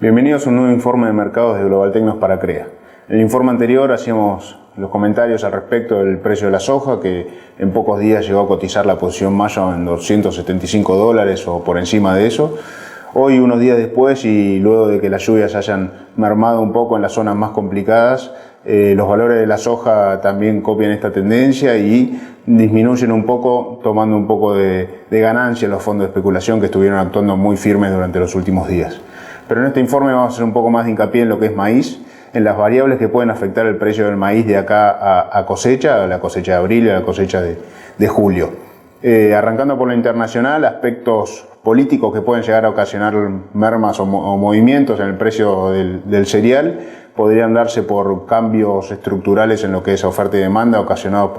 Bienvenidos a un nuevo informe de mercados de Global Tecnos para CREA. En el informe anterior hacíamos los comentarios al respecto del precio de la soja, que en pocos días llegó a cotizar la posición mayo en $275 o por encima de eso. Hoy, unos días después y luego de que las lluvias hayan mermado un poco en las zonas más complicadas, los valores de la soja también copian esta tendencia y disminuyen un poco, tomando un poco de ganancia en los fondos de especulación que estuvieron actuando muy firmes durante los últimos días. Pero en este informe vamos a hacer un poco más de hincapié en lo que es maíz, en las variables que pueden afectar el precio del maíz de acá a cosecha, a la cosecha de abril y a la cosecha de julio. Arrancando por lo internacional, aspectos políticos que pueden llegar a ocasionar mermas o movimientos en el precio del cereal podrían darse por cambios estructurales en lo que es oferta y demanda ocasionados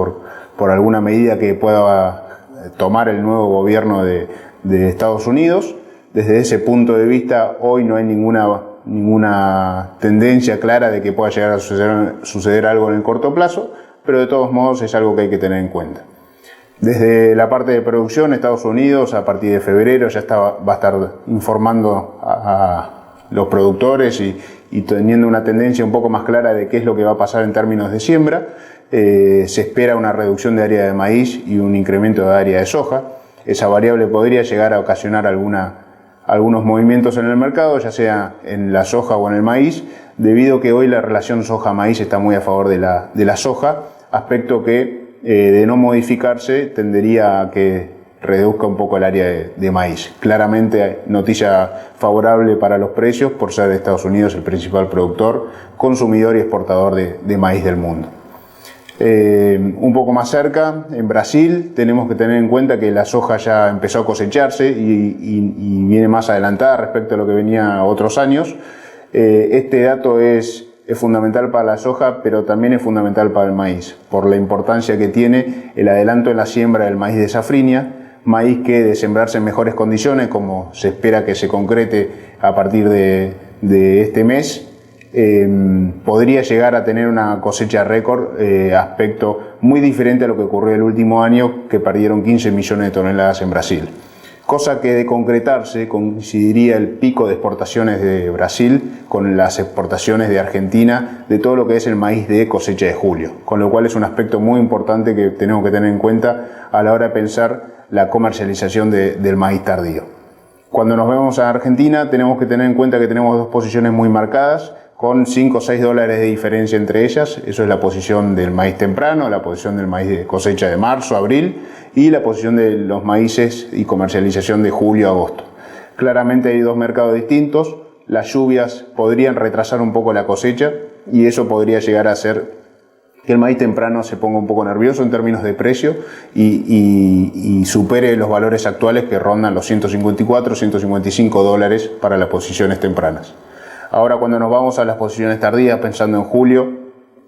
por alguna medida que pueda tomar el nuevo gobierno de Estados Unidos. Desde ese punto de vista, hoy no hay ninguna tendencia clara de que pueda llegar a suceder algo en el corto plazo, pero de todos modos es algo que hay que tener en cuenta. Desde la parte de producción, Estados Unidos a partir de febrero ya va a estar informando a los productores y teniendo una tendencia un poco más clara de qué es lo que va a pasar en términos de siembra. Se espera una reducción de área de maíz y un incremento de área de soja. Esa variable podría llegar a ocasionar algunos movimientos en el mercado, ya sea en la soja o en el maíz, debido a que hoy la relación soja-maíz está muy a favor de la soja, aspecto que de no modificarse tendería a que reduzca un poco el área de maíz. Claramente noticia favorable para los precios por ser Estados Unidos el principal productor, consumidor y exportador de maíz del mundo. Un poco más cerca, en Brasil, tenemos que tener en cuenta que la soja ya empezó a cosecharse y viene más adelantada respecto a lo que venía otros años. Este dato es fundamental para la soja, pero también es fundamental para el maíz, por la importancia que tiene el adelanto en la siembra del maíz de safrinha, maíz que de sembrarse en mejores condiciones, como se espera que se concrete a partir de este mes, podría llegar a tener una cosecha récord, aspecto muy diferente a lo que ocurrió el último año, que perdieron 15 millones de toneladas en Brasil. Cosa que de concretarse coincidiría el pico de exportaciones de Brasil con las exportaciones de Argentina de todo lo que es el maíz de cosecha de julio, con lo cual es un aspecto muy importante que tenemos que tener en cuenta a la hora de pensar la comercialización del maíz tardío. Cuando nos vemos a Argentina tenemos que tener en cuenta que tenemos dos posiciones muy marcadas, con 5 o 6 dólares de diferencia entre ellas. Eso es la posición del maíz temprano, la posición del maíz de cosecha de marzo, abril y la posición de los maíces y comercialización de julio, agosto. Claramente hay dos mercados distintos. Las lluvias podrían retrasar un poco la cosecha y eso podría llegar a hacer que el maíz temprano se ponga un poco nervioso en términos de precio y supere los valores actuales que rondan los 154, 155 dólares para las posiciones tempranas. Ahora, cuando nos vamos a las posiciones tardías, pensando en julio,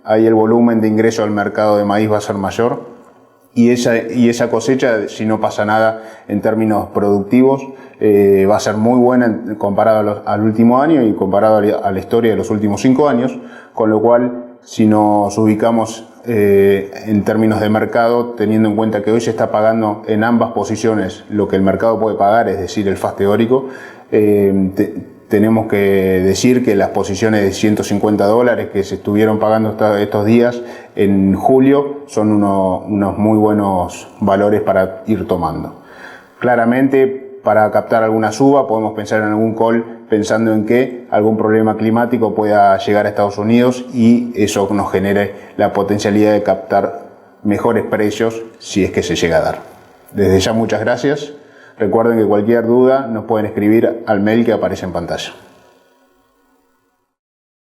ahí el volumen de ingreso al mercado de maíz va a ser mayor y esa cosecha, si no pasa nada en términos productivos, va a ser muy buena comparado al último año y comparado a la historia de los últimos 5 años, con lo cual, si nos ubicamos en términos de mercado, teniendo en cuenta que hoy se está pagando en ambas posiciones lo que el mercado puede pagar, es decir, el FAS teórico, tenemos que decir que las posiciones de 150 dólares que se estuvieron pagando estos días en julio son unos muy buenos valores para ir tomando. Claramente, para captar alguna suba podemos pensar en algún call pensando en que algún problema climático pueda llegar a Estados Unidos y eso nos genere la potencialidad de captar mejores precios si es que se llega a dar. Desde ya muchas gracias. Recuerden que cualquier duda nos pueden escribir al mail que aparece en pantalla.